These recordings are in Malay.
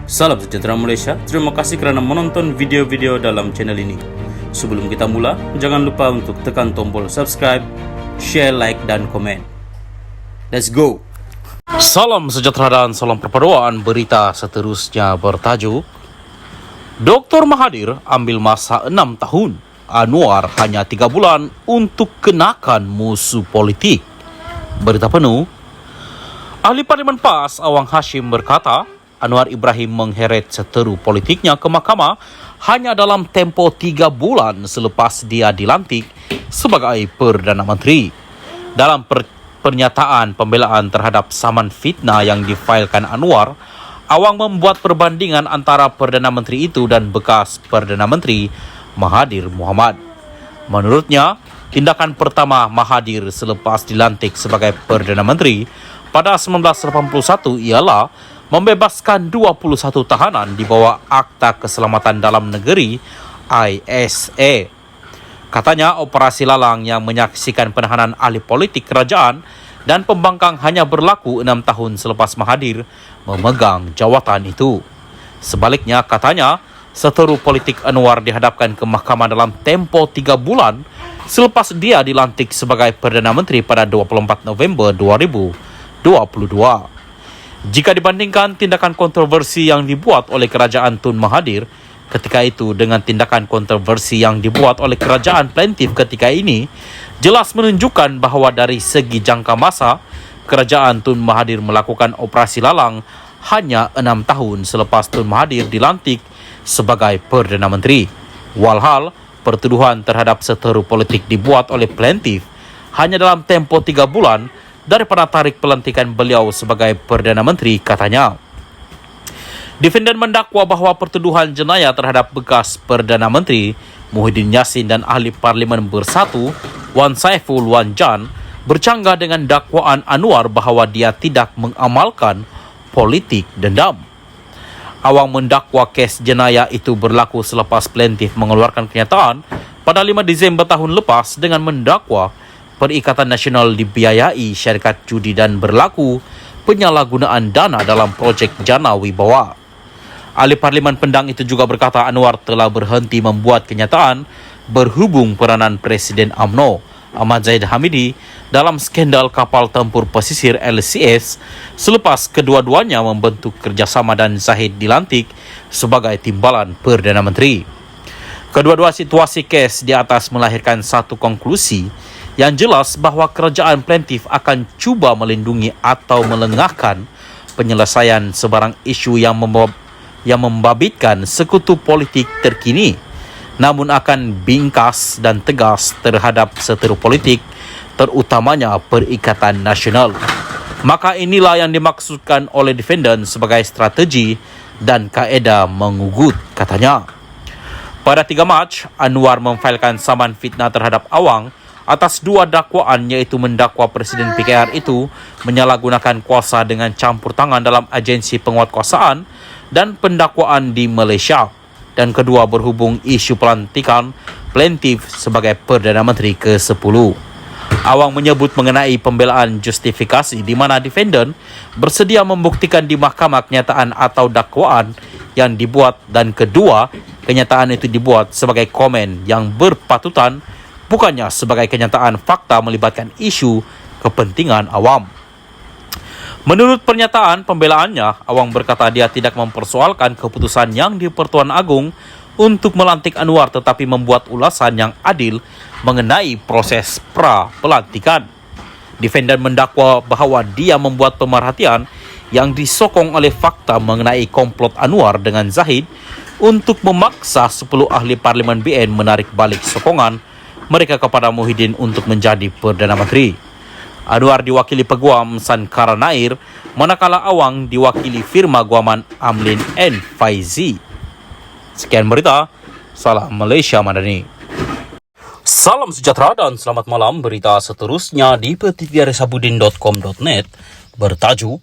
Salam sejahtera Malaysia, terima kasih kerana menonton video-video dalam channel ini. Sebelum kita mula, jangan lupa untuk tekan tombol subscribe, share, like dan komen. Let's go! Salam sejahtera dan salam perpaduan. Berita seterusnya bertajuk Dr. Mahathir ambil masa 6 tahun, Anwar hanya 3 bulan untuk kenakan musuh politik. Berita penuh. Ahli Parlimen PAS Awang Hashim berkata, Anwar Ibrahim mengheret seteru politiknya ke mahkamah hanya dalam tempoh 3 bulan selepas dia dilantik sebagai Perdana Menteri. Dalam pernyataan pembelaan terhadap saman fitnah yang difailkan Anwar, Awang membuat perbandingan antara Perdana Menteri itu dan bekas Perdana Menteri Mahathir Mohamad. Menurutnya, tindakan pertama Mahathir selepas dilantik sebagai Perdana Menteri pada 1981 ialah membebaskan 21 tahanan di bawah Akta Keselamatan Dalam Negeri ISA. Katanya operasi lalang yang menyaksikan penahanan ahli politik kerajaan dan pembangkang hanya berlaku 6 tahun selepas Mahathir memegang jawatan itu. Sebaliknya, katanya seteru politik Anwar dihadapkan ke mahkamah dalam tempoh 3 bulan selepas dia dilantik sebagai Perdana Menteri pada 24 November 2022. Jika dibandingkan tindakan kontroversi yang dibuat oleh kerajaan Tun Mahathir ketika itu dengan tindakan kontroversi yang dibuat oleh kerajaan plaintiff ketika ini, jelas menunjukkan bahawa dari segi jangka masa, kerajaan Tun Mahathir melakukan operasi lalang hanya 6 tahun selepas Tun Mahathir dilantik sebagai Perdana Menteri. Walhal, pertuduhan terhadap seteru politik dibuat oleh plaintiff hanya dalam tempoh 3 bulan daripada tarik pelantikan beliau sebagai Perdana Menteri, katanya. Defendan mendakwa bahawa pertuduhan jenayah terhadap bekas Perdana Menteri Muhyiddin Yassin dan Ahli Parlimen Bersatu Wan Saiful Wan Jan bercanggah dengan dakwaan Anwar bahawa dia tidak mengamalkan politik dendam. Awang mendakwa kes jenayah itu berlaku selepas plaintiff mengeluarkan kenyataan pada 5 Disember tahun lepas dengan mendakwa Perikatan Nasional dibiayai syarikat judi dan berlaku penyalahgunaan dana dalam projek Jana Wibawa. Ahli Parlimen Pendang itu juga berkata Anwar telah berhenti membuat kenyataan berhubung peranan Presiden UMNO Ahmad Zahid Hamidi dalam skandal kapal tempur pesisir LCS selepas kedua-duanya membentuk kerjasama dan Zahid dilantik sebagai timbalan Perdana Menteri. Kedua-dua situasi kes di atas melahirkan satu konklusi yang jelas bahawa kerajaan plaintiff akan cuba melindungi atau melengahkan penyelesaian sebarang isu yang membabitkan sekutu politik terkini, namun akan bingkas dan tegas terhadap seteru politik, terutamanya Perikatan Nasional. Maka inilah yang dimaksudkan oleh defendan sebagai strategi dan kaedah mengugut, katanya. Pada 3 Mac, Anwar memfailkan saman fitnah terhadap Awang atas 2 dakwaan, iaitu mendakwa Presiden PKR itu menyalahgunakan kuasa dengan campur tangan dalam agensi penguatkuasaan dan pendakwaan di Malaysia, dan kedua berhubung isu pelantikan plaintiff sebagai Perdana Menteri ke-10. Awang menyebut mengenai pembelaan justifikasi di mana defendan bersedia membuktikan di mahkamah kenyataan atau dakwaan yang dibuat, dan kedua, kenyataan itu dibuat sebagai komen yang berpatutan, bukannya sebagai kenyataan fakta melibatkan isu kepentingan awam. Menurut pernyataan pembelaannya, Awang berkata dia tidak mempersoalkan keputusan yang di Pertuan Agong untuk melantik Anwar, tetapi membuat ulasan yang adil mengenai proses pra-pelantikan. Defendan mendakwa bahawa dia membuat pemerhatian yang disokong oleh fakta mengenai komplot Anwar dengan Zahid untuk memaksa 10 ahli Parlimen BN menarik balik sokongan mereka kepada Muhyiddin untuk menjadi Perdana Menteri. Anwar diwakili Peguam Sankara Nair, manakala Awang diwakili firma guaman Amlin N. Faizi. Sekian berita, salam Malaysia Madani. Salam sejahtera dan selamat malam. Berita seterusnya di petiviaresabudin.com.net bertajuk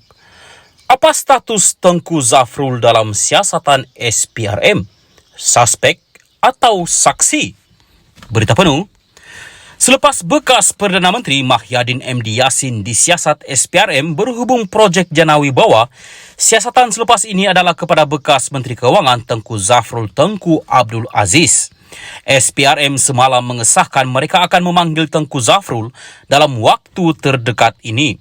apa status Tengku Zafrul dalam siasatan SPRM? Suspek atau saksi? Berita penuh. Selepas bekas Perdana Menteri Mahyadin MD Yassin disiasat SPRM berhubung projek Jana Wibawa, siasatan selepas ini adalah kepada bekas Menteri Kewangan Tengku Zafrul Tengku Abdul Aziz. SPRM semalam mengesahkan mereka akan memanggil Tengku Zafrul dalam waktu terdekat ini.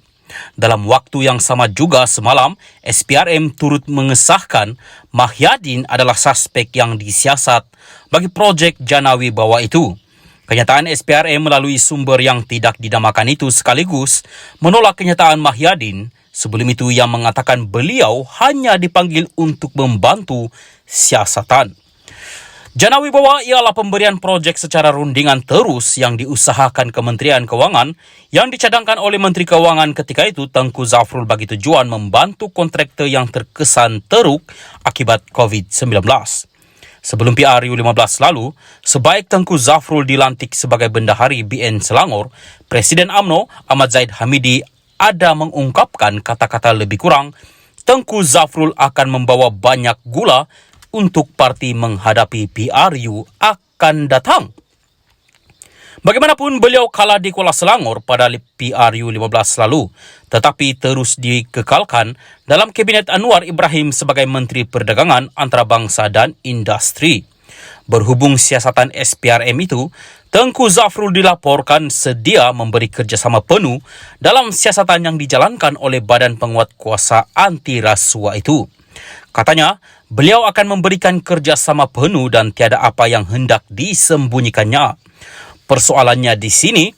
Dalam waktu yang sama juga semalam, SPRM turut mengesahkan Mahyadin adalah suspek yang disiasat bagi projek Jana Wibawa itu. Kenyataan SPRM melalui sumber yang tidak dinamakan itu sekaligus menolak kenyataan Mahyadin sebelum itu yang mengatakan beliau hanya dipanggil untuk membantu siasatan. Jana Wibawa ialah pemberian projek secara rundingan terus yang diusahakan Kementerian Kewangan yang dicadangkan oleh Menteri Kewangan ketika itu Tengku Zafrul bagi tujuan membantu kontraktor yang terkesan teruk akibat COVID-19. Sebelum PRU 15 lalu, sebaik Tengku Zafrul dilantik sebagai Bendahari BN Selangor, Presiden UMNO Ahmad Zahid Hamidi ada mengungkapkan kata-kata lebih kurang, Tengku Zafrul akan membawa banyak gula untuk parti menghadapi PRU akan datang. Bagaimanapun beliau kalah di Kuala Selangor pada PRU 15 lalu, tetapi terus dikekalkan dalam Kabinet Anwar Ibrahim sebagai Menteri Perdagangan Antarabangsa dan Industri. Berhubung siasatan SPRM itu, Tengku Zafrul dilaporkan sedia memberi kerjasama penuh dalam siasatan yang dijalankan oleh Badan Penguat Kuasa Anti Rasuah itu. Katanya, beliau akan memberikan kerjasama penuh dan tiada apa yang hendak disembunyikannya. Persoalannya di sini,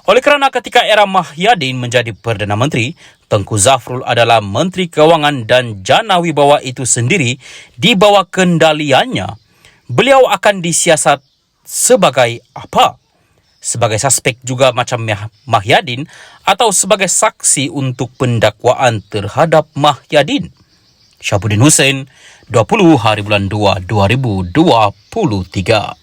oleh kerana ketika era Mahyadin menjadi Perdana Menteri, Tengku Zafrul adalah Menteri Kewangan dan Jana Wibawa itu sendiri di bawah kendaliannya. Beliau akan disiasat sebagai apa? Sebagai suspek juga macam Mahyadin atau sebagai saksi untuk pendakwaan terhadap Mahyadin? Syabuddin Hussein, 20 hari bulan 2, 2023.